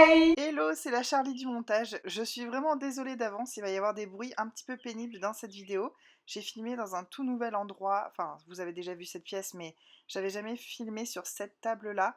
Hi! Hello, c'est la Charlie du montage. Je suis vraiment désolée d'avance, il va y avoir des bruits un petit peu pénibles dans cette vidéo. J'ai filmé dans un tout nouvel endroit, enfin vous avez déjà vu cette pièce mais j'avais jamais filmé sur cette table-là.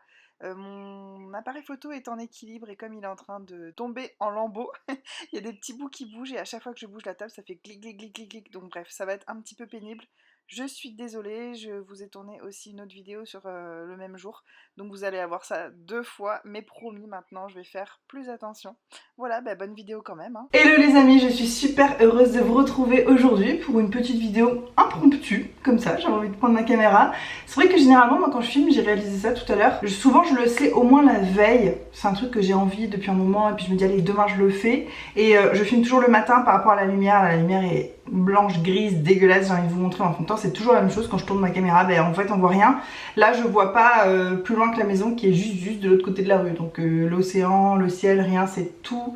Mon appareil photo est en équilibre et comme il est en train de tomber en lambeaux, il y a des petits bouts qui bougent et à chaque fois que je bouge la table ça fait clic clic clic clic clic. Donc bref, ça va être un petit peu pénible. Je suis désolée, je vous ai tourné aussi une autre vidéo sur le même jour. Donc vous allez avoir ça 2 fois, mais promis maintenant je vais faire plus attention. Voilà, bonne vidéo quand même. Hein. Hello les amis, je suis super heureuse de vous retrouver aujourd'hui pour une petite vidéo impromptue, comme ça, j'avais envie de prendre ma caméra. C'est vrai que généralement, moi quand je filme, j'ai réalisé ça tout à l'heure, souvent je le sais au moins la veille, c'est un truc que j'ai envie depuis un moment et puis je me dis allez demain je le fais. Et je filme toujours le matin par rapport à la lumière est blanche, grise, dégueulasse, j'ai envie de vous montrer en fond de temps, c'est toujours la même chose quand je tourne ma caméra, en fait on voit rien. Là je vois pas plus loin que la maison qui est juste de l'autre côté de la rue, donc l'océan, le ciel, rien, c'est tout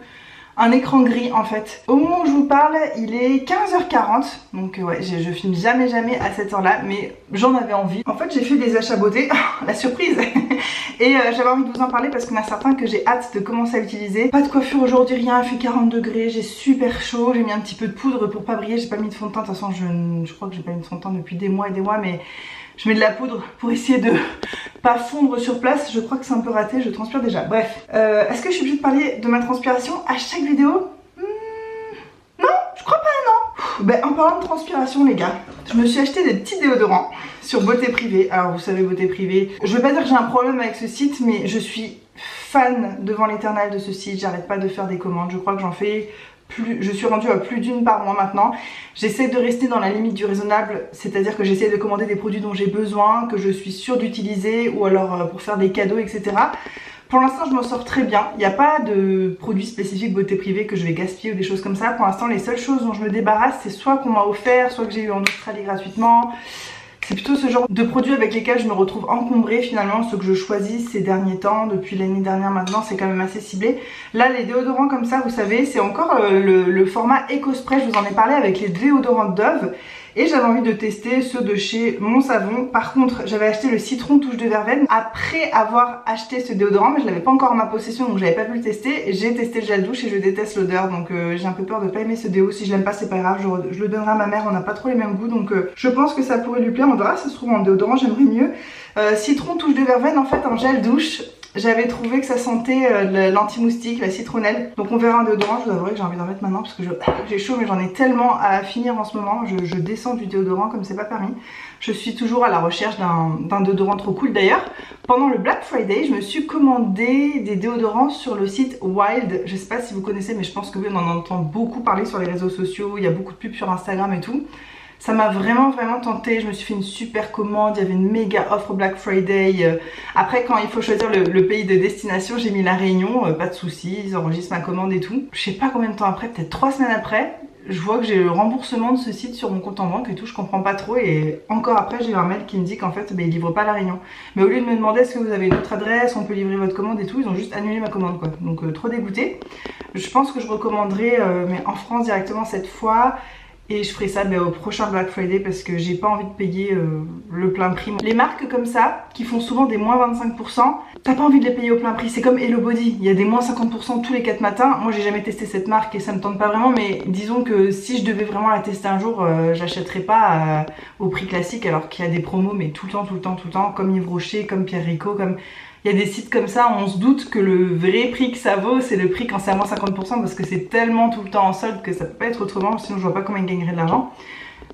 un écran gris en fait. Au moment où je vous parle, il est 15h40, donc ouais, je filme jamais à cette heure-là, mais j'en avais envie. En fait, j'ai fait des achats beauté, la surprise. Et j'avais envie de vous en parler parce qu'il y en a certains que j'ai hâte de commencer à utiliser. Pas de coiffure aujourd'hui, rien, il fait 40 degrés, j'ai super chaud, j'ai mis un petit peu de poudre pour pas briller, j'ai pas mis de fond de teint, de toute façon je crois que j'ai pas mis de fond de teint depuis des mois et des mois, mais je mets de la poudre pour essayer de pas fondre sur place. Je crois que c'est un peu raté, je transpire déjà. Bref, est-ce que je suis obligée de parler de ma transpiration à chaque vidéo? Non, je crois pas, non. En parlant de transpiration les gars, je me suis acheté des petits déodorants sur Beauté Privée. Alors vous savez Beauté Privée, je veux pas dire que j'ai un problème avec ce site, mais je suis fan devant l'éternel de ce site. J'arrête pas de faire des commandes, je crois que j'en fais je suis rendue à plus d'une par mois maintenant. J'essaie de rester dans la limite du raisonnable, c'est-à-dire que j'essaie de commander des produits dont j'ai besoin, que je suis sûre d'utiliser, ou alors pour faire des cadeaux, etc. Pour l'instant je m'en sors très bien, il n'y a pas de produits spécifiques Beauté Privée que je vais gaspiller ou des choses comme ça. Pour l'instant les seules choses dont je me débarrasse c'est soit qu'on m'a offert, soit que j'ai eu en Australie gratuitement. C'est plutôt ce genre de produits avec lesquels je me retrouve encombrée finalement, ceux que je choisis ces derniers temps, depuis l'année dernière maintenant, c'est quand même assez ciblé. Là les déodorants comme ça, vous savez, c'est encore le format EcoSpray, je vous en ai parlé avec les déodorants Dove. Et j'avais envie de tester ceux de chez Mon Savon. Par contre, j'avais acheté le citron touche de verveine après avoir acheté ce déodorant, mais je l'avais pas encore en ma possession, donc j'avais pas pu le tester. J'ai testé le gel douche et je déteste l'odeur, donc j'ai un peu peur de pas aimer ce déo. Si je l'aime pas, c'est pas grave, je le donnerai à ma mère, on n'a pas trop les mêmes goûts, donc je pense que ça pourrait lui plaire. On verra, ça se trouve en déodorant, j'aimerais mieux. Citron touche de verveine, en fait, en gel douche. J'avais trouvé que ça sentait l'anti-moustique, la citronnelle. Donc on verra un déodorant, je vous avouerai que j'ai envie d'en mettre maintenant parce que j'ai chaud, mais j'en ai tellement à finir en ce moment. Je descends du déodorant comme c'est pas permis. Je suis toujours à la recherche d'un déodorant trop cool. D'ailleurs, pendant le Black Friday, je me suis commandé des déodorants sur le site Wild. Je sais pas si vous connaissez, mais je pense que oui, on en entend beaucoup parler sur les réseaux sociaux. Il y a beaucoup de pubs sur Instagram et tout. Ça m'a vraiment tenté, je me suis fait une super commande, il y avait une méga offre Black Friday. Après quand il faut choisir le pays de destination, j'ai mis la Réunion, pas de soucis, ils enregistrent ma commande et tout. Je sais pas combien de temps après, peut-être 3 semaines après, je vois que j'ai le remboursement de ce site sur mon compte en banque et tout, je comprends pas trop. Et encore après j'ai eu un mail qui me dit qu'en fait ils livrent pas la Réunion. Mais au lieu de me demander est-ce que vous avez une autre adresse, on peut livrer votre commande et tout, ils ont juste annulé ma commande quoi. Donc trop dégoûtée. Je pense que je recommanderai mais en France directement cette fois. Et je ferai ça au prochain Black Friday parce que j'ai pas envie de payer le plein prix. Les marques comme ça, qui font souvent des moins 25%, t'as pas envie de les payer au plein prix. C'est comme Hello Body, il y a des moins 50% tous les 4 matins. Moi j'ai jamais testé cette marque et ça me tente pas vraiment, mais disons que si je devais vraiment la tester un jour, j'achèterais pas au prix classique alors qu'il y a des promos mais tout le temps, comme Yves Rocher, comme Pierre Rico, comme... Il y a des sites comme ça, on se doute que le vrai prix que ça vaut, c'est le prix quand c'est à moins 50% parce que c'est tellement tout le temps en solde que ça peut pas être autrement, sinon je vois pas comment ils gagneraient de l'argent.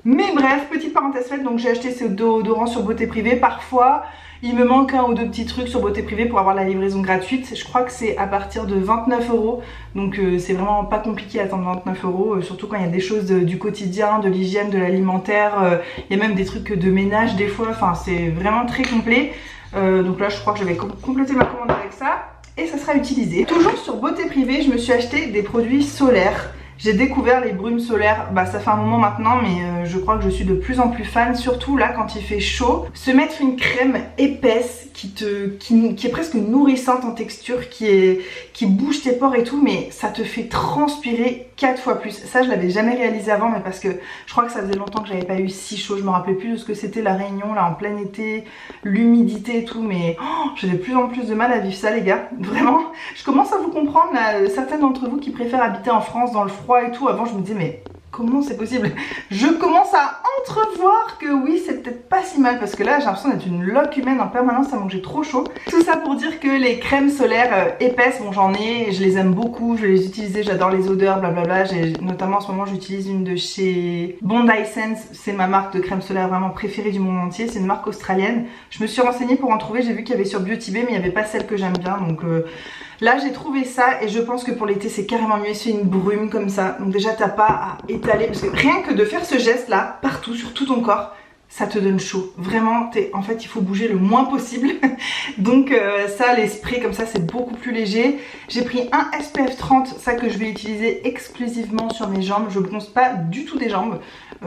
Mais bref, petite parenthèse faite, donc j'ai acheté ce déodorant sur Beauté Privée. Parfois, il me manque un ou deux petits trucs sur Beauté Privée pour avoir la livraison gratuite. Je crois que c'est à partir de 29 €, donc c'est vraiment pas compliqué à attendre 29 €, surtout quand il y a des choses du quotidien, de l'hygiène, de l'alimentaire. Il y a même des trucs de ménage des fois, enfin c'est vraiment très complet. Donc là je crois que j'avais complété ma commande avec ça et ça sera utilisé. Toujours sur Beauté Privée, je me suis acheté des produits solaires. J'ai découvert les brumes solaires, ça fait un moment maintenant mais je crois que je suis de plus en plus fan, surtout là quand il fait chaud. Se mettre une crème épaisse qui est presque nourrissante en texture, qui bouge tes pores et tout, mais ça te fait transpirer 4 fois plus. Ça je l'avais jamais réalisé avant, mais parce que je crois que ça faisait longtemps que j'avais pas eu si chaud. Je me rappelais plus de ce que c'était la Réunion là en plein été, l'humidité et tout, mais j'ai de plus en plus de mal à vivre ça les gars. Vraiment, je commence à vous comprendre là, certaines d'entre vous qui préfèrent habiter en France dans le froid et tout. Avant je me disais mais comment c'est possible? Je commence à entrevoir que oui, c'est peut-être pas si mal, parce que là j'ai l'impression d'être une loque humaine en permanence, ça manque, j'ai trop chaud. Tout ça pour dire que les crèmes solaires épaisses, bon j'en ai, je les aime beaucoup, je vais les utiliser, j'adore les odeurs, blablabla. Notamment en ce moment j'utilise une de chez Bondi Sense, c'est ma marque de crème solaire vraiment préférée du monde entier, c'est une marque australienne. Je me suis renseignée pour en trouver, j'ai vu qu'il y avait sur Beauty Bay, mais il n'y avait pas celle que j'aime bien, donc là j'ai trouvé ça et je pense que pour l'été c'est carrément mieux, c'est une brume comme ça. Donc déjà t'as pas à étaler, parce que rien que de faire ce geste là, partout, sur tout ton corps, ça te donne chaud. Vraiment, en fait il faut bouger le moins possible. Donc ça, les sprays comme ça c'est beaucoup plus léger. J'ai pris un SPF 30, ça que je vais utiliser exclusivement sur mes jambes. Je bronze pas du tout des jambes.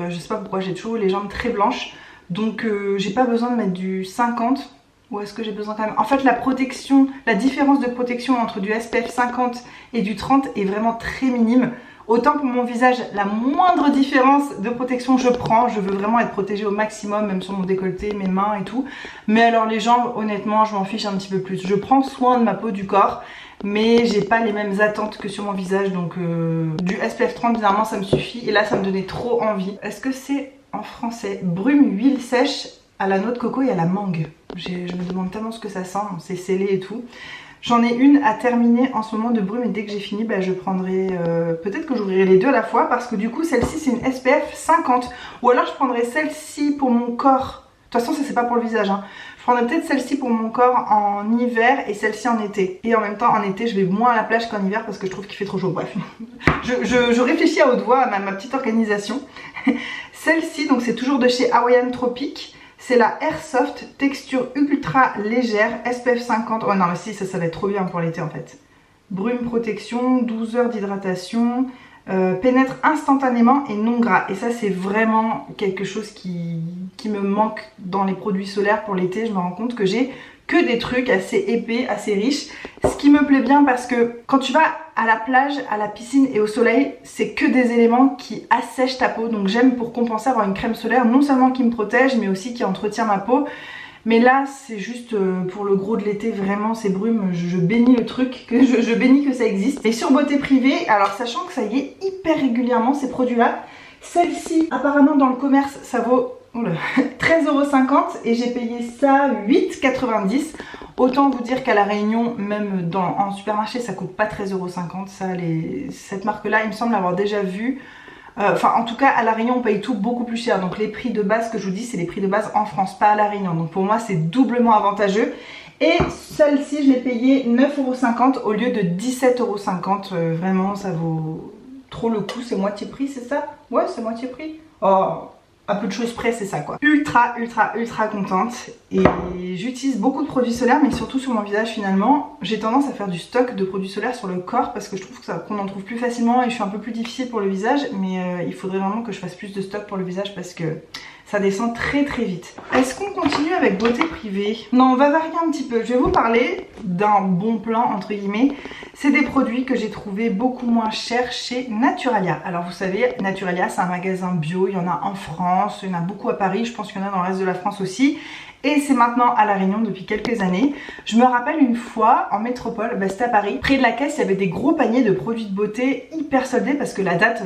Je sais pas pourquoi, j'ai toujours les jambes très blanches. Donc j'ai pas besoin de mettre du 50. Ou est-ce que j'ai besoin quand même? En fait la protection, la différence de protection entre du SPF 50 et du 30 est vraiment très minime. Autant pour mon visage, la moindre différence de protection je prends, je veux vraiment être protégée au maximum, même sur mon décolleté, mes mains et tout. Mais alors les jambes, honnêtement, je m'en fiche un petit peu plus. Je prends soin de ma peau, du corps, mais j'ai pas les mêmes attentes que sur mon visage, donc du SPF 30 bizarrement ça me suffit. Et là ça me donnait trop envie. Est-ce que c'est en français? Brume, huile sèche à la noix de coco et à la mangue. Je me demande tellement ce que ça sent, c'est scellé et tout. J'en ai une à terminer en ce moment de brume et dès que j'ai fini, je prendrai... peut-être que j'ouvrirai les deux à la fois parce que du coup celle-ci c'est une SPF 50. Ou alors je prendrai celle-ci pour mon corps. De toute façon ça c'est pas pour le visage hein. Je prendrai peut-être celle-ci pour mon corps en hiver et celle-ci en été. Et en même temps en été je vais moins à la plage qu'en hiver parce que je trouve qu'il fait trop chaud. Bref, je réfléchis à haute voix à ma petite organisation. Celle-ci donc c'est toujours de chez Hawaiian Tropic. C'est la Airsoft texture ultra légère SPF 50. Oh non mais si, ça va être trop bien pour l'été en fait. Brume protection, 12 heures d'hydratation, pénètre instantanément et non gras. Et ça c'est vraiment quelque chose qui me manque dans les produits solaires pour l'été. Je me rends compte que j'ai que des trucs assez épais, assez riches. Ce qui me plaît bien parce que quand tu vas à la plage, à la piscine et au soleil, c'est que des éléments qui assèchent ta peau. Donc j'aime pour compenser avoir une crème solaire non seulement qui me protège mais aussi qui entretient ma peau. Mais là c'est juste pour le gros de l'été, vraiment ces brumes, je bénis le truc, je bénis que ça existe. Et sur Beauté Privée, alors sachant que ça y est hyper régulièrement ces produits là, celle-ci apparemment dans le commerce ça vaut 13,50 € et j'ai payé ça 8,90 €. Autant vous dire qu'à La Réunion, même en supermarché, ça coûte pas 13,50 €. Cette marque-là, il me semble l'avoir déjà vue. Enfin, en tout cas, à La Réunion, on paye tout beaucoup plus cher. Donc les prix de base que je vous dis, c'est les prix de base en France, pas à La Réunion. Donc pour moi, c'est doublement avantageux. Et celle-ci, je l'ai payée 9,50 € au lieu de 17,50 €. Vraiment, ça vaut trop le coup. C'est moitié prix, c'est ça? Ouais, c'est moitié prix. Oh, à peu de choses près, c'est ça quoi. Ultra contente. Et j'utilise beaucoup de produits solaires, mais surtout sur mon visage finalement. J'ai tendance à faire du stock de produits solaires sur le corps parce que je trouve qu'on en trouve plus facilement et je suis un peu plus difficile pour le visage. Mais il faudrait vraiment que je fasse plus de stock pour le visage parce que ça descend très vite. Est-ce qu'on continue avec Beauté Privée? Non, on va varier un petit peu. Je vais vous parler d'un bon plan entre guillemets. C'est des produits que j'ai trouvé beaucoup moins chers chez Naturalia. Alors vous savez, Naturalia c'est un magasin bio, il y en a en France, il y en a beaucoup à Paris, je pense qu'il y en a dans le reste de la France aussi. Et c'est maintenant à La Réunion depuis quelques années. Je me rappelle une fois en métropole, c'était à Paris, près de la caisse il y avait des gros paniers de produits de beauté hyper soldés parce que la date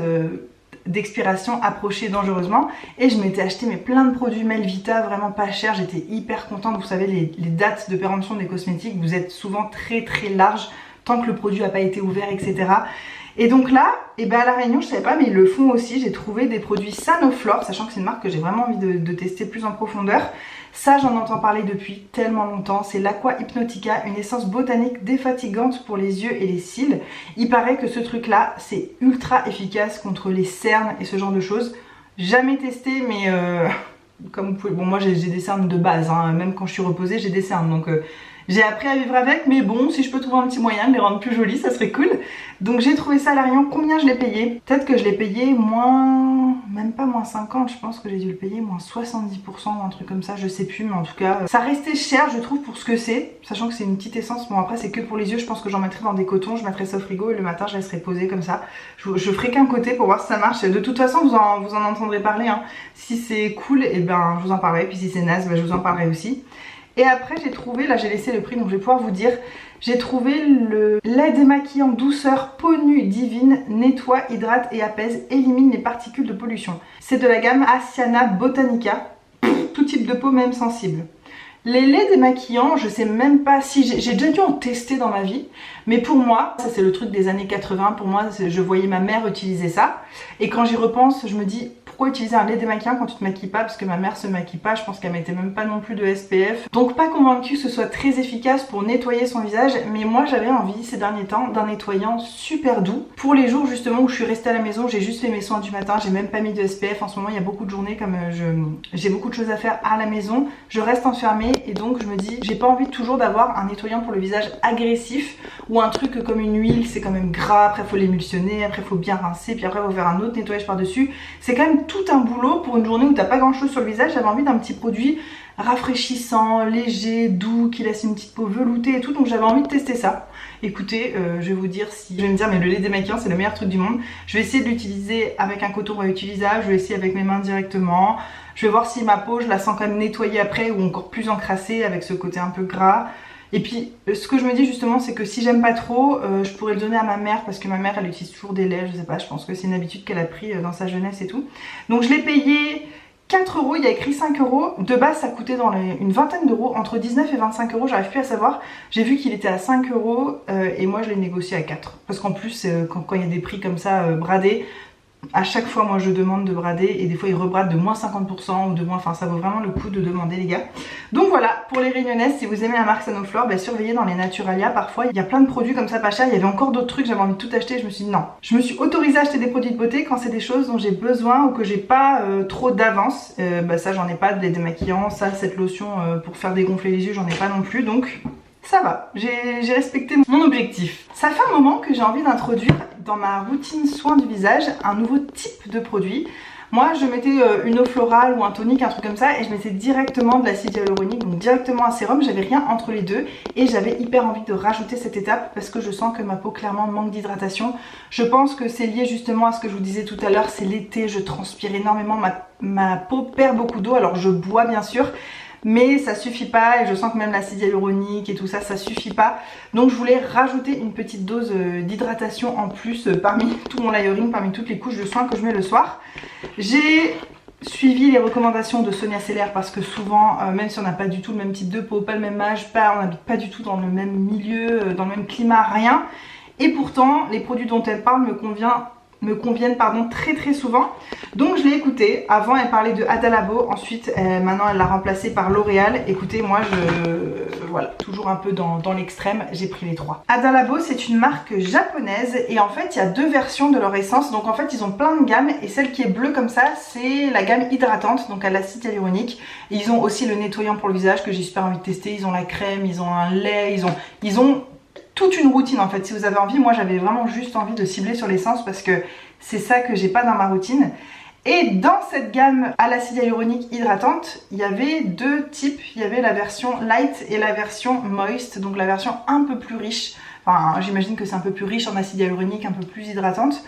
d'expiration approchait dangereusement et je m'étais acheté plein de produits Melvita vraiment pas chers, j'étais hyper contente. Vous savez les dates de péremption des cosmétiques, vous êtes souvent très larges tant que le produit n'a pas été ouvert, etc. Et donc là, à La Réunion, je savais pas mais ils le font aussi, j'ai trouvé des produits Sanoflore, sachant que c'est une marque que j'ai vraiment envie de tester plus en profondeur. Ça j'en entends parler depuis tellement longtemps, c'est l'Aqua Hypnotica, une essence botanique défatigante pour les yeux et les cils. Il paraît que ce truc là c'est ultra efficace contre les cernes et ce genre de choses. Jamais testé mais comme vous pouvez... Bon moi j'ai des cernes de base, hein. Même quand je suis reposée j'ai des cernes donc... J'ai appris à vivre avec, mais bon, si je peux trouver un petit moyen de les rendre plus jolies, ça serait cool. Donc j'ai trouvé ça à La Réunion. Combien je l'ai payé? Peut-être que je l'ai payé moins même pas moins 50, je pense que j'ai dû le payer moins 70% ou un truc comme ça, je sais plus, mais en tout cas ça restait cher je trouve pour ce que c'est, sachant que c'est une petite essence. Bon après c'est que pour les yeux, je pense que j'en mettrai dans des cotons, je mettrai ça au frigo et le matin je laisserai poser comme ça. Je ferai qu'un côté pour voir si ça marche. De toute façon vous en entendrez parler hein. Si c'est cool et ben je vous en parlerai, puis si c'est naze ben, je vous en parlerai aussi. Et après j'ai trouvé, là j'ai laissé le prix donc je vais pouvoir vous dire, j'ai trouvé le lait démaquillant douceur peau nue divine, nettoie, hydrate et apaise, élimine les particules de pollution. C'est de la gamme Asiana Botanica, tout type de peau même sensible. Les laits démaquillants, je sais même pas si j'ai déjà dû en tester dans ma vie, mais pour moi, ça c'est le truc des années 80, pour moi je voyais ma mère utiliser ça, et quand j'y repense je me dis pourquoi utiliser un lait démaquillant quand tu te maquilles pas, parce que ma mère se maquille pas, je pense qu'elle mettait même pas non plus de SPF, donc pas convaincue que ce soit très efficace pour nettoyer son visage, mais moi j'avais envie ces derniers temps d'un nettoyant super doux, pour les jours justement où je suis restée à la maison, j'ai juste fait mes soins du matin, j'ai même pas mis de SPF, en ce moment il y a beaucoup de journées comme j'ai beaucoup de choses à faire à la maison, je reste enfermée et donc je me dis j'ai pas envie toujours d'avoir un nettoyant pour le visage agressif ou un truc comme une huile, c'est quand même gras, après faut l'émulsionner, après faut bien rincer, puis après faut faire un autre nettoyage par dessus, c'est quand même tout un boulot pour une journée où t'as pas grand chose sur le visage. J'avais envie d'un petit produit rafraîchissant, léger, doux, qui laisse une petite peau veloutée et tout, donc j'avais envie de tester ça. Écoutez, je vais vous dire si... Je vais me dire mais le lait démaquillant c'est le meilleur truc du monde. Je vais essayer de l'utiliser avec un coton réutilisable, je vais essayer avec mes mains directement. Je vais voir si ma peau je la sens quand même nettoyée après ou encore plus encrassée avec ce côté un peu gras. Et puis ce que je me dis justement c'est que si j'aime pas trop, je pourrais le donner à ma mère parce que ma mère elle utilise toujours des laits, je sais pas, je pense que c'est une habitude qu'elle a pris dans sa jeunesse et tout. Donc je l'ai payé 4 €, il y a écrit 5 €, de base ça coûtait dans une vingtaine d'euros, entre 19 et 25 €, j'arrive plus à savoir. J'ai vu qu'il était à 5 € et moi je l'ai négocié à 4. Parce qu'en plus quand il y a des prix comme ça bradés, à chaque fois moi je demande de brader et des fois ils rebradent de moins 50% ou de moins, enfin ça vaut vraiment le coup de demander les gars. Donc voilà, pour les réunionnaises, si vous aimez la marque Sanoflore, bah, surveillez dans les Naturalia, parfois il y a plein de produits comme ça pas cher, il y avait encore d'autres trucs, j'avais envie de tout acheter, je me suis dit non. Je me suis autorisée à acheter des produits de beauté quand c'est des choses dont j'ai besoin ou que j'ai pas trop d'avance, bah ça j'en ai pas, de lait démaquillant, ça cette lotion pour faire dégonfler les yeux j'en ai pas non plus, donc... ça va, j'ai respecté mon objectif. Ça fait un moment que j'ai envie d'introduire dans ma routine soin du visage un nouveau type de produit. Moi je mettais une eau florale ou un tonique, un truc comme ça, et je mettais directement de l'acide hyaluronique, donc directement un sérum, j'avais rien entre les deux et j'avais hyper envie de rajouter cette étape parce que je sens que ma peau clairement manque d'hydratation. Je pense que c'est lié justement à ce que je vous disais tout à l'heure, c'est l'été, je transpire énormément, ma peau perd beaucoup d'eau, alors je bois bien sûr, mais ça suffit pas et je sens que même l'acide hyaluronique et tout ça, ça suffit pas. Donc je voulais rajouter une petite dose d'hydratation en plus parmi tout mon layering, parmi toutes les couches de soins que je mets le soir. J'ai suivi les recommandations de Sonia Seller parce que souvent, même si on n'a pas du tout le même type de peau, pas le même âge, on n'habite pas du tout dans le même milieu, dans le même climat, rien. Et pourtant, les produits dont elle parle me conviennent très souvent. Donc je l'ai écoutée. Avant elle parlait de Adalabo, ensuite maintenant elle l'a remplacée par L'Oréal. Écoutez, moi voilà, toujours un peu dans l'extrême, j'ai pris les trois. Adalabo c'est une marque japonaise et en fait il y a deux versions de leur essence. Donc en fait ils ont plein de gammes et celle qui est bleue comme ça c'est la gamme hydratante, donc à l'acide hyaluronique. Et ils ont aussi le nettoyant pour le visage que j'ai super envie de tester. Ils ont la crème, ils ont un lait, ils ont toute une routine en fait. Si vous avez envie, moi j'avais vraiment juste envie de cibler sur l'essence parce que c'est ça que j'ai pas dans ma routine. Et dans cette gamme à l'acide hyaluronique hydratante, il y avait deux types. Il y avait la version light et la version moist, donc la version un peu plus riche. Enfin, j'imagine que c'est un peu plus riche en acide hyaluronique, un peu plus hydratante.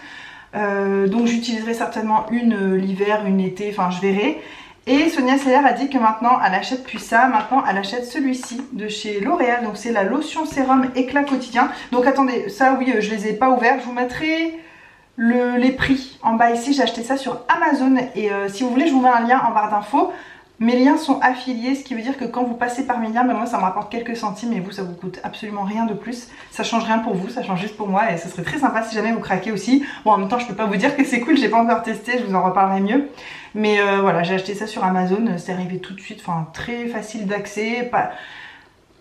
Donc j'utiliserai certainement une l'hiver, une l'été, enfin je verrai. Et Sonia Seller a dit que maintenant elle achète plus ça, maintenant elle achète celui-ci de chez L'Oréal. Donc c'est la lotion sérum éclat quotidien. Donc attendez, ça oui je les ai pas ouverts, je vous mettrai les prix en bas ici. J'ai acheté ça sur Amazon et si vous voulez je vous mets un lien en barre d'infos. Mes liens sont affiliés, ce qui veut dire que quand vous passez par mes liens, ben moi ça me rapporte quelques centimes et vous ça vous coûte absolument rien de plus. Ça change rien pour vous, ça change juste pour moi et ce serait très sympa si jamais vous craquez aussi. Bon en même temps je peux pas vous dire que c'est cool, j'ai pas encore testé, je vous en reparlerai mieux. Mais voilà, j'ai acheté ça sur Amazon, c'est arrivé tout de suite, enfin très facile d'accès,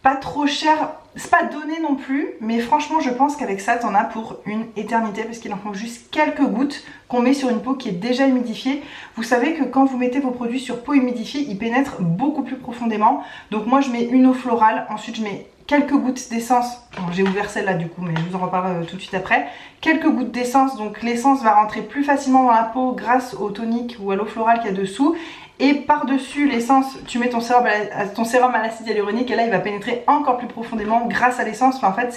pas trop cher, c'est pas donné non plus, mais franchement je pense qu'avec ça t'en as pour une éternité parce qu'il en faut juste quelques gouttes qu'on met sur une peau qui est déjà humidifiée. Vous savez que quand vous mettez vos produits sur peau humidifiée, ils pénètrent beaucoup plus profondément. Donc moi je mets une eau florale, ensuite je mets quelques gouttes d'essence. Bon, j'ai ouvert celle-là du coup, mais je vous en reparle tout de suite après. Quelques gouttes d'essence, donc l'essence va rentrer plus facilement dans la peau grâce au tonique ou à l'eau florale qu'il y a dessous. Et par-dessus l'essence, tu mets ton sérum à l'acide hyaluronique et là il va pénétrer encore plus profondément grâce à l'essence. Enfin, en fait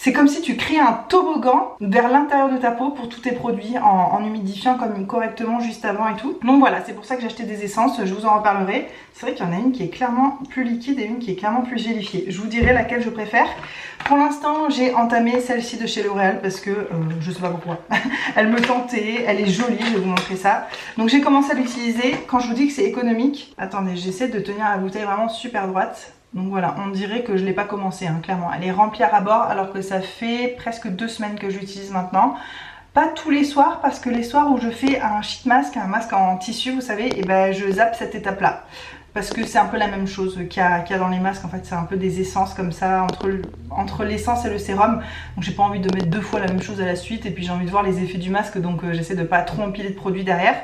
c'est comme si tu crées un toboggan vers l'intérieur de ta peau pour tous tes produits en humidifiant comme correctement juste avant et tout. Donc voilà, c'est pour ça que j'ai acheté des essences, je vous en reparlerai. C'est vrai qu'il y en a une qui est clairement plus liquide et une qui est clairement plus gélifiée. Je vous dirai laquelle je préfère. Pour l'instant, j'ai entamé celle-ci de chez L'Oréal parce que je sais pas pourquoi. Elle me tentait, elle est jolie, je vais vous montrer ça. Donc j'ai commencé à l'utiliser. Quand je vous dis que c'est économique, attendez, j'essaie de tenir la bouteille vraiment super droite. Donc voilà, on dirait que je ne l'ai pas commencé, hein, clairement. Elle est remplie à ras-bord alors que ça fait presque 2 semaines que je l'utilise maintenant. Pas tous les soirs parce que les soirs où je fais un sheet mask, un masque en tissu, vous savez, et ben je zappe cette étape-là. Parce que c'est un peu la même chose qu'il y a dans les masques, en fait c'est un peu des essences comme ça entre l'essence et le sérum. Donc j'ai pas envie de mettre 2 fois la même chose à la suite et puis j'ai envie de voir les effets du masque, donc j'essaie de pas trop empiler de produits derrière.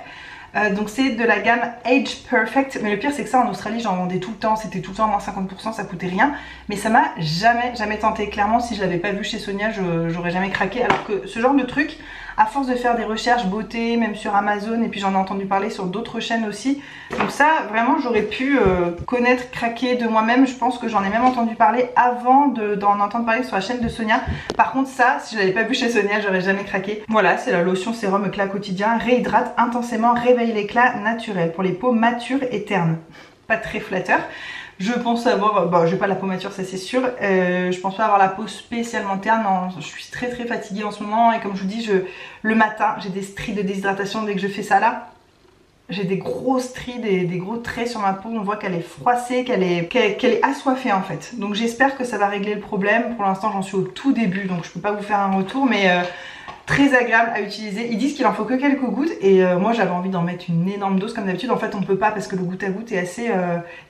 Donc c'est de la gamme Age Perfect, mais le pire c'est que ça en Australie j'en vendais tout le temps, c'était tout le temps à moins 50%, ça coûtait rien, mais ça m'a jamais tenté. Clairement si je l'avais pas vu chez Sonia j'aurais jamais craqué, alors que ce genre de truc, à force de faire des recherches beauté, même sur Amazon, et puis j'en ai entendu parler sur d'autres chaînes aussi, donc ça vraiment j'aurais pu connaître, craquer de moi-même. Je pense que j'en ai même entendu parler avant d'en entendre parler sur la chaîne de Sonia. Par contre ça, si je l'avais pas vu chez Sonia, j'aurais jamais craqué. Voilà, c'est la lotion sérum éclat quotidien, réhydrate intensément, réveille l'éclat naturel pour les peaux matures et ternes. Pas très flatteur. Je pense avoir, bon j'ai pas la peau mature ça c'est sûr, je pense pas avoir la peau spécialement terne, non, je suis très fatiguée en ce moment et comme je vous dis, le matin j'ai des stries de déshydratation dès que je fais ça là. J'ai des gros stries, des gros traits sur ma peau, on voit qu'elle est froissée, qu'elle est assoiffée en fait. Donc j'espère que ça va régler le problème, pour l'instant j'en suis au tout début donc je peux pas vous faire un retour mais... très agréable à utiliser. Ils disent qu'il en faut que quelques gouttes et moi j'avais envie d'en mettre une énorme dose comme d'habitude. En fait on peut pas parce que le goutte à goutte est assez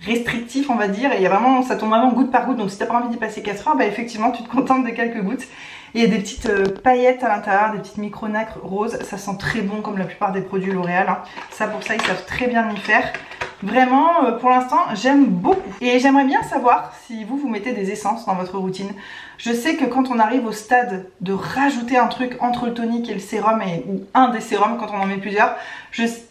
restrictif on va dire, et il y a vraiment, ça tombe vraiment goutte par goutte, donc si t'as pas envie d'y passer 4 heures, bah effectivement tu te contentes de quelques gouttes. Et il y a des petites paillettes à l'intérieur, des petites micro-nacres roses, ça sent très bon comme la plupart des produits L'Oréal, hein. Ça pour ça ils savent très bien y faire. Vraiment pour l'instant j'aime beaucoup. Et j'aimerais bien savoir si vous mettez des essences dans votre routine. Je sais que quand on arrive au stade de rajouter un truc entre le tonique et le sérum, ou un des sérums quand on en met plusieurs,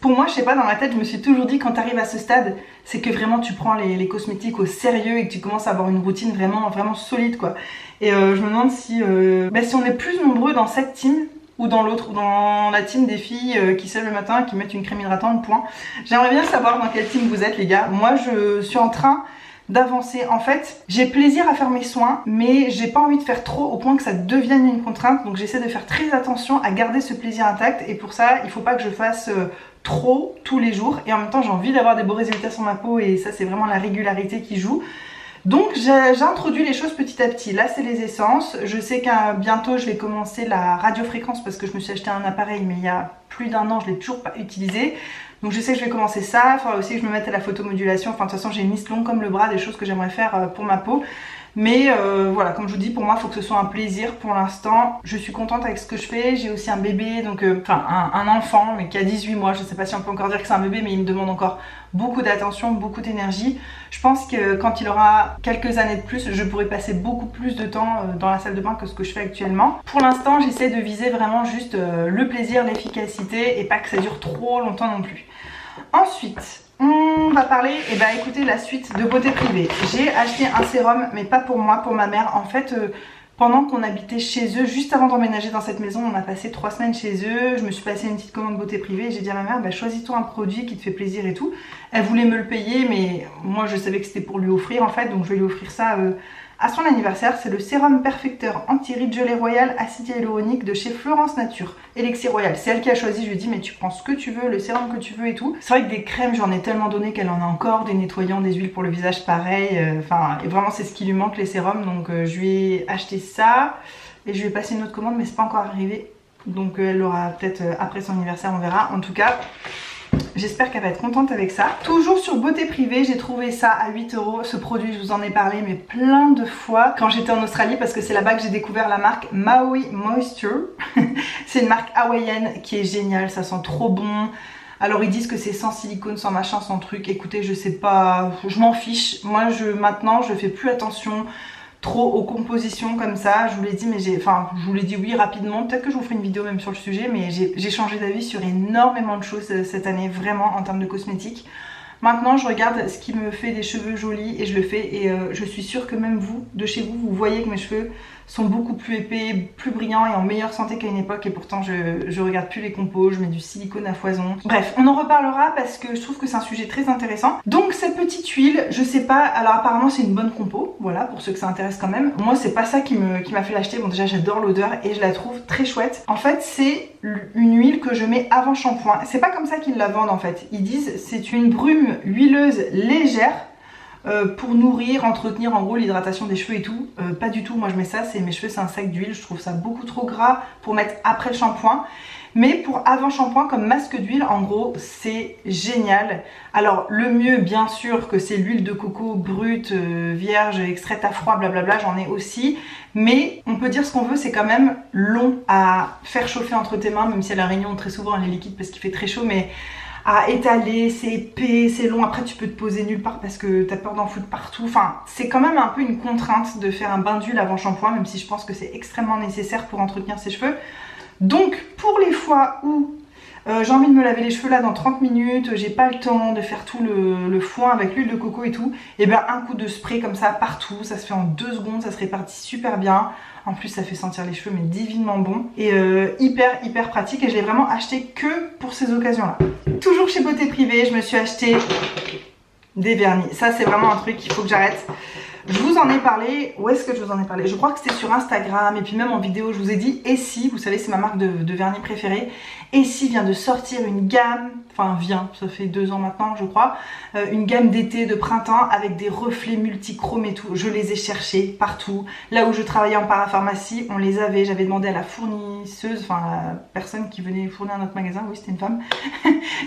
pour moi je sais pas, dans ma tête je me suis toujours dit quand tu arrives à ce stade, c'est que vraiment tu prends les cosmétiques au sérieux et que tu commences à avoir une routine vraiment solide quoi. Et je me demande si on est plus nombreux dans cette team ou dans l'autre, ou dans la team des filles qui se lèvent le matin et qui mettent une crème hydratante, point. J'aimerais bien savoir dans quelle team vous êtes les gars. Moi je suis en train d'avancer. En fait, j'ai plaisir à faire mes soins, mais j'ai pas envie de faire trop au point que ça devienne une contrainte. Donc j'essaie de faire très attention à garder ce plaisir intact. Et pour ça, il faut pas que je fasse trop tous les jours. Et en même temps, j'ai envie d'avoir des beaux résultats sur ma peau. Et ça, c'est vraiment la régularité qui joue. Donc j'ai introduit les choses petit à petit. Là c'est les essences. Je sais qu'à bientôt je vais commencer la radiofréquence parce que je me suis acheté un appareil mais il y a plus d'1 an je l'ai toujours pas utilisé. Donc je sais que je vais commencer ça. Il faudra aussi que je me mette à la photomodulation. Enfin de toute façon j'ai une liste longue comme le bras des choses que j'aimerais faire pour ma peau. Mais voilà, comme je vous dis, pour moi il faut que ce soit un plaisir pour l'instant. Je suis contente avec ce que je fais. J'ai aussi un bébé, donc un enfant mais qui a 18 mois. Je sais pas si on peut encore dire que c'est un bébé, mais il me demande encore beaucoup d'attention, beaucoup d'énergie. Je pense que quand il aura quelques années de plus, je pourrai passer beaucoup plus de temps dans la salle de bain que ce que je fais actuellement. Pour l'instant, j'essaie de viser vraiment juste le plaisir, l'efficacité et pas que ça dure trop longtemps non plus. Ensuite, on va parler, écoutez, la suite de beauté privée. J'ai acheté un sérum, mais pas pour moi, pour ma mère. En fait, pendant qu'on habitait chez eux, juste avant d'emménager dans cette maison, on a passé 3 semaines chez eux. Je me suis passé une petite commande beauté privée et j'ai dit à ma mère, choisis-toi un produit qui te fait plaisir et tout. Elle voulait me le payer, mais moi je savais que c'était pour lui offrir en fait, donc je vais lui offrir ça à son anniversaire. C'est le sérum perfecteur anti-rides gelée royal acide hyaluronique de chez Florence Nature, Elixir Royal. C'est elle qui a choisi, je lui ai dit mais tu prends ce que tu veux, le sérum que tu veux et tout. C'est vrai que des crèmes j'en ai tellement donné qu'elle en a encore, des nettoyants, des huiles pour le visage pareil, et vraiment c'est ce qui lui manque les sérums, donc je lui ai acheté ça et je lui ai passé une autre commande mais c'est pas encore arrivé, donc elle l'aura peut-être après son anniversaire, on verra. En tout cas j'espère qu'elle va être contente avec ça. Toujours sur beauté privée, j'ai trouvé ça à 8 €. Ce produit, je vous en ai parlé mais plein de fois quand j'étais en Australie parce que c'est là-bas que j'ai découvert la marque Maui Moisture. C'est une marque hawaïenne qui est géniale, ça sent trop bon. Alors ils disent que c'est sans silicone, sans machin, sans truc. Écoutez, je sais pas, je m'en fiche. Moi maintenant je fais plus attention. trop aux compositions comme ça. Je vous l'ai dit, mais je vous l'ai dit oui rapidement. Peut-être que je vous ferai une vidéo même sur le sujet, mais j'ai changé d'avis sur énormément de choses cette année, vraiment en termes de cosmétiques. Maintenant, je regarde ce qui me fait des cheveux jolis et je le fais. Et je suis sûre que même vous, de chez vous, vous voyez que mes cheveux sont beaucoup plus épais, plus brillants et en meilleure santé qu'à une époque. Et pourtant, je regarde plus les compos, je mets du silicone à foison. Bref, on en reparlera parce que je trouve que c'est un sujet très intéressant. Donc, cette petite huile, je sais pas, alors apparemment, c'est une bonne compo. Voilà, pour ceux que ça intéresse quand même. Moi, c'est pas ça qui m'a fait l'acheter. Bon, déjà, j'adore l'odeur et je la trouve très chouette. En fait, c'est une huile que je mets avant shampoing. C'est pas comme ça qu'ils la vendent en fait. Ils disent c'est une brume huileuse légère pour nourrir, entretenir en gros l'hydratation des cheveux et tout. Pas du tout, moi je mets ça, mes cheveux c'est un sac d'huile, je trouve ça beaucoup trop gras pour mettre après le shampoing. Mais pour avant shampoing comme masque d'huile, en gros, c'est génial. Alors le mieux bien sûr que c'est l'huile de coco brute, vierge, extraite à froid, blablabla, j'en ai aussi. Mais on peut dire ce qu'on veut, c'est quand même long à faire chauffer entre tes mains, même si à la Réunion très souvent elle est liquide parce qu'il fait très chaud, mais à étaler, c'est épais, c'est long, après tu peux te poser nulle part parce que t'as peur d'en foutre partout. Enfin, c'est quand même un peu une contrainte de faire un bain d'huile avant shampoing, même si je pense que c'est extrêmement nécessaire pour entretenir ses cheveux. Donc pour les fois où j'ai envie de me laver les cheveux là dans 30 minutes, j'ai pas le temps de faire tout le foin avec l'huile de coco et tout, et bien un coup de spray comme ça partout, ça se fait en 2 secondes, ça se répartit super bien. En plus ça fait sentir les cheveux mais divinement bon et hyper pratique et je l'ai vraiment acheté que pour ces occasions là. Toujours chez Beauté Privée, je me suis acheté des vernis. Ça c'est vraiment un truc qu'il faut que j'arrête. Je vous en ai parlé, où est-ce que je vous en ai parlé? Je crois que c'était sur Instagram et puis même en vidéo je vous ai dit Essie, vous savez c'est ma marque de vernis préférée. Essie vient de sortir une gamme, ça fait 2 ans maintenant je crois, une gamme d'été, de printemps avec des reflets multichromes et tout. Je les ai cherchés partout. Là où je travaillais en parapharmacie, on les avait, j'avais demandé à la fournisseuse, enfin la personne qui venait fournir notre magasin, oui c'était une femme.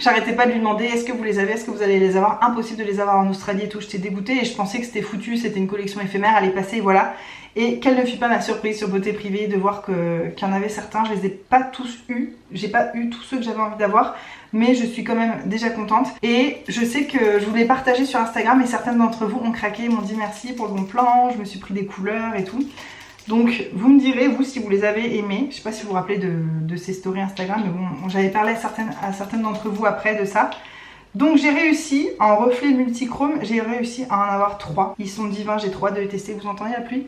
J'arrêtais pas de lui demander est-ce que vous les avez, est-ce que vous allez les avoir, impossible de les avoir en Australie et tout, j'étais dégoûtée et je pensais que c'était foutu, c'était une collection éphémère, elle est passée et voilà. Et quelle ne fut pas ma surprise sur Beauté Privée de voir qu'il y en avait certains, je les ai pas tous eus, j'ai pas eu tous ceux que j'avais envie d'avoir, mais je suis quand même déjà contente. Et je sais que je voulais partager sur Instagram et certaines d'entre vous ont craqué, m'ont dit merci pour le bon plan, je me suis pris des couleurs et tout. Donc vous me direz, vous, si vous les avez aimés, je sais pas si vous vous rappelez de ces stories Instagram, mais bon, j'avais parlé à certaines d'entre vous après de ça. Donc j'ai réussi, en reflet multichrome, j'ai réussi à en avoir 3. Ils sont divins, j'ai trop hâte de les tester. Vous entendez la pluie?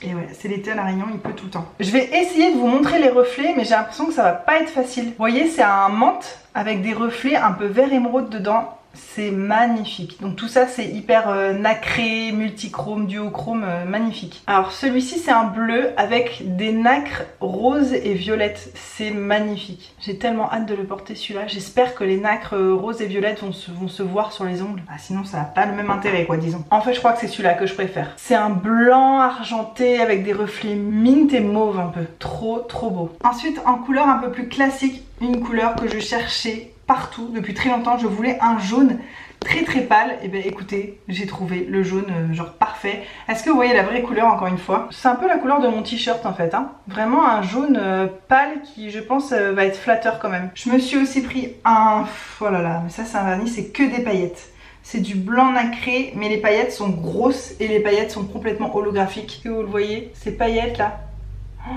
Et ouais, c'est l'été à la Réunion, il pleut tout le temps. Je vais essayer de vous montrer les reflets, mais j'ai l'impression que ça va pas être facile. Vous voyez, c'est un menthe avec des reflets un peu vert émeraude dedans. C'est magnifique. Donc tout ça c'est hyper nacré, multichrome, duochrome, magnifique. Alors celui-ci c'est un bleu avec des nacres roses et violettes. C'est magnifique. J'ai tellement hâte de le porter celui-là. J'espère que les nacres roses et violettes vont se voir sur les ongles. Ah, sinon ça n'a pas le même intérêt quoi, disons. En fait je crois que c'est celui-là que je préfère. C'est un blanc argenté avec des reflets mint et mauve un peu. Trop beau. Ensuite en couleur un peu plus classique, une couleur que je cherchais partout depuis très longtemps. Je voulais un jaune très pâle. Et bien écoutez, j'ai trouvé le jaune genre parfait. Est-ce que vous voyez la vraie couleur encore une fois? C'est un peu la couleur de mon t-shirt en fait, hein. Vraiment un jaune pâle qui je pense va être flatteur quand même. Je me suis aussi pris un... Oh là là, mais ça c'est un vernis, c'est que des paillettes. C'est du blanc nacré, mais les paillettes sont grosses et les paillettes sont complètement holographiques. Est-ce que vous le voyez? Ces paillettes là, oh,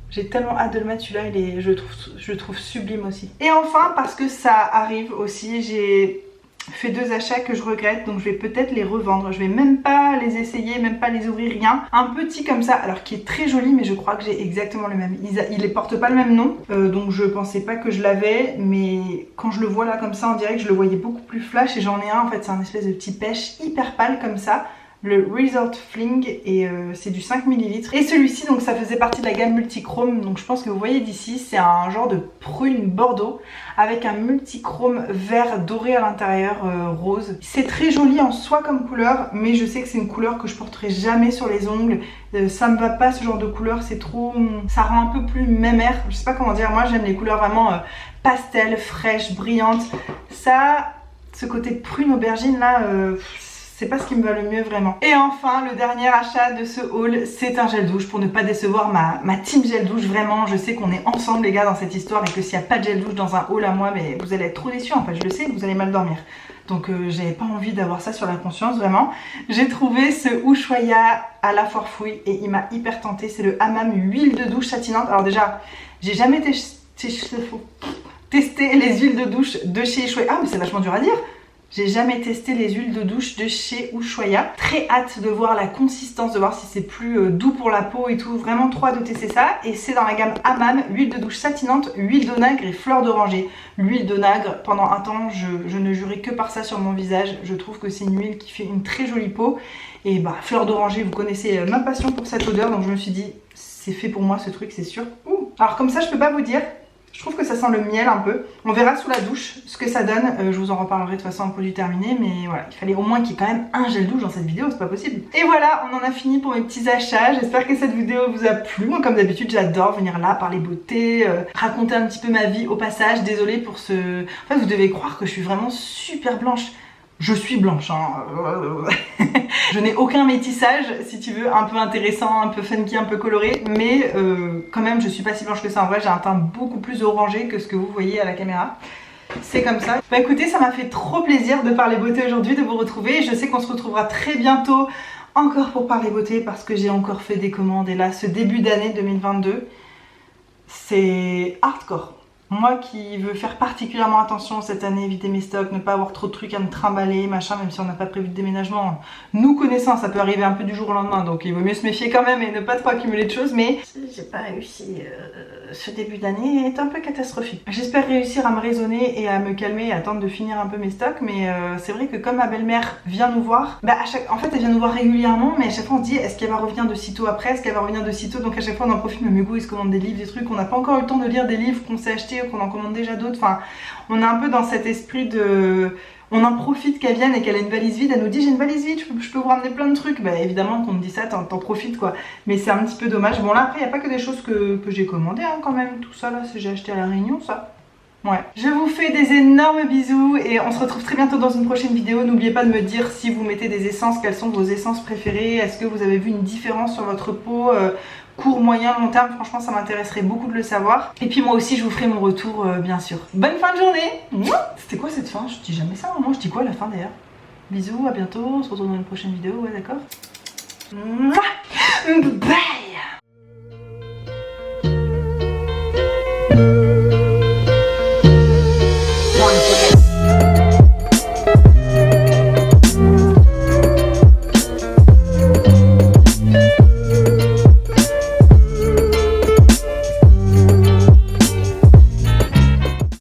j'ai tellement hâte de le mettre celui-là, je le trouve sublime aussi. Et enfin, parce que ça arrive aussi, j'ai fait 2 achats que je regrette, donc je vais peut-être les revendre. Je vais même pas les essayer, même pas les ouvrir, rien. Un petit comme ça, alors qui est très joli, mais je crois que j'ai exactement le même. Ils les portent pas le même nom, donc je pensais pas que je l'avais, mais quand je le vois là comme ça, on dirait que je le voyais beaucoup plus flash. Et j'en ai un en fait, c'est un espèce de petit pêche hyper pâle comme ça. Le Resort Fling et c'est du 5 ml. Et celui-ci donc ça faisait partie de la gamme multichrome, donc je pense que vous voyez d'ici, c'est un genre de prune bordeaux avec un multichrome vert doré à l'intérieur, rose. C'est très joli en soi comme couleur, mais je sais que c'est une couleur que je porterai jamais sur les ongles. Ça me va pas ce genre de couleur, c'est trop... ça rend un peu plus mémère, je sais pas comment dire, moi j'aime les couleurs vraiment pastel, fraîches, brillantes. Ça, ce côté prune aubergine là... c'est pas ce qui me va le mieux vraiment. Et enfin, le dernier achat de ce haul, c'est un gel douche pour ne pas décevoir ma team gel douche. Vraiment, je sais qu'on est ensemble les gars dans cette histoire et que s'il n'y a pas de gel douche dans un haul à moi, mais vous allez être trop déçus en fait, je le sais, vous allez mal dormir. Donc j'avais pas envie d'avoir ça sur la conscience vraiment. J'ai trouvé ce Ushuaïa à la foire fouille et il m'a hyper tenté. C'est le hammam huile de douche satinante. Alors déjà, j'ai jamais testé les huiles de douche de chez Ushuaïa. Ah mais c'est vachement dur à dire. J'ai jamais testé les huiles de douche de chez Ushuaïa. Très hâte de voir la consistance, de voir si c'est plus doux pour la peau et tout. Vraiment trop hâte de tester ça. Et c'est dans la gamme hammam, huile de douche satinante, huile d'onagre et fleur d'oranger. L'huile d'onagre, pendant un temps, je ne jurais que par ça sur mon visage. Je trouve que c'est une huile qui fait une très jolie peau. Et bah, fleur d'oranger, vous connaissez ma passion pour cette odeur. Donc je me suis dit, c'est fait pour moi ce truc, c'est sûr. Ouh. Alors comme ça, je peux pas vous dire. Je trouve que ça sent le miel un peu. On verra sous la douche ce que ça donne. Je vous en reparlerai de toute façon en produit terminé. Mais voilà, il fallait au moins qu'il y ait quand même un gel douche dans cette vidéo, c'est pas possible. Et voilà, on en a fini pour mes petits achats. J'espère que cette vidéo vous a plu. Moi comme d'habitude, j'adore venir là, parler beauté, raconter un petit peu ma vie au passage. Désolée pour ce... En fait, vous devez croire que je suis vraiment super blanche. Je suis blanche, hein. Je n'ai aucun métissage, si tu veux, un peu intéressant, un peu funky, un peu coloré, mais quand même je suis pas si blanche que ça. En vrai, j'ai un teint beaucoup plus orangé que ce que vous voyez à la caméra. C'est comme ça. Bah écoutez, ça m'a fait trop plaisir de parler beauté aujourd'hui, de vous retrouver. Je sais qu'on se retrouvera très bientôt encore pour parler beauté parce que j'ai encore fait des commandes et là, ce début d'année 2022, c'est hardcore. Moi qui veux faire particulièrement attention cette année, éviter mes stocks, ne pas avoir trop de trucs à me trimballer, machin, même si on n'a pas prévu de déménagement. Nous connaissant, ça peut arriver un peu du jour au lendemain, donc il vaut mieux se méfier quand même et ne pas trop accumuler de choses, mais j'ai pas réussi. Ce début d'année est un peu catastrophique. J'espère réussir à me raisonner et à me calmer et attendre de finir un peu mes stocks, mais c'est vrai que comme ma belle-mère vient nous voir, bah en fait elle vient nous voir régulièrement, mais à chaque fois on se dit est-ce qu'elle va revenir de sitôt après, est-ce qu'elle va revenir de sitôt, donc à chaque fois on en profite, mais Hugo il se commande des livres, des trucs, on n'a pas encore eu le temps de lire des livres qu'on s'est achetés, qu'on en commande déjà d'autres, enfin on est un peu dans cet esprit de... On en profite qu'elle vienne et qu'elle ait une valise vide, elle nous dit j'ai une valise vide, je peux vous ramener plein de trucs. Bah évidemment qu'on me dit ça, t'en profites quoi. Mais c'est un petit peu dommage. Bon là après il n'y a pas que des choses que j'ai commandées hein, quand même. Tout ça là c'est j'ai acheté à la Réunion ça. Ouais. Je vous fais des énormes bisous et on se retrouve très bientôt dans une prochaine vidéo. N'oubliez pas de me dire si vous mettez des essences, quelles sont vos essences préférées. Est-ce que vous avez vu une différence sur votre peau court, moyen, long terme? Franchement ça m'intéresserait beaucoup de le savoir. Et puis moi aussi je vous ferai mon retour bien sûr. Bonne fin de journée. C'était quoi cette fin? Je dis jamais ça, moi je dis quoi à la fin d'ailleurs? Bisous, à bientôt, on se retrouve dans une prochaine vidéo, ouais d'accord.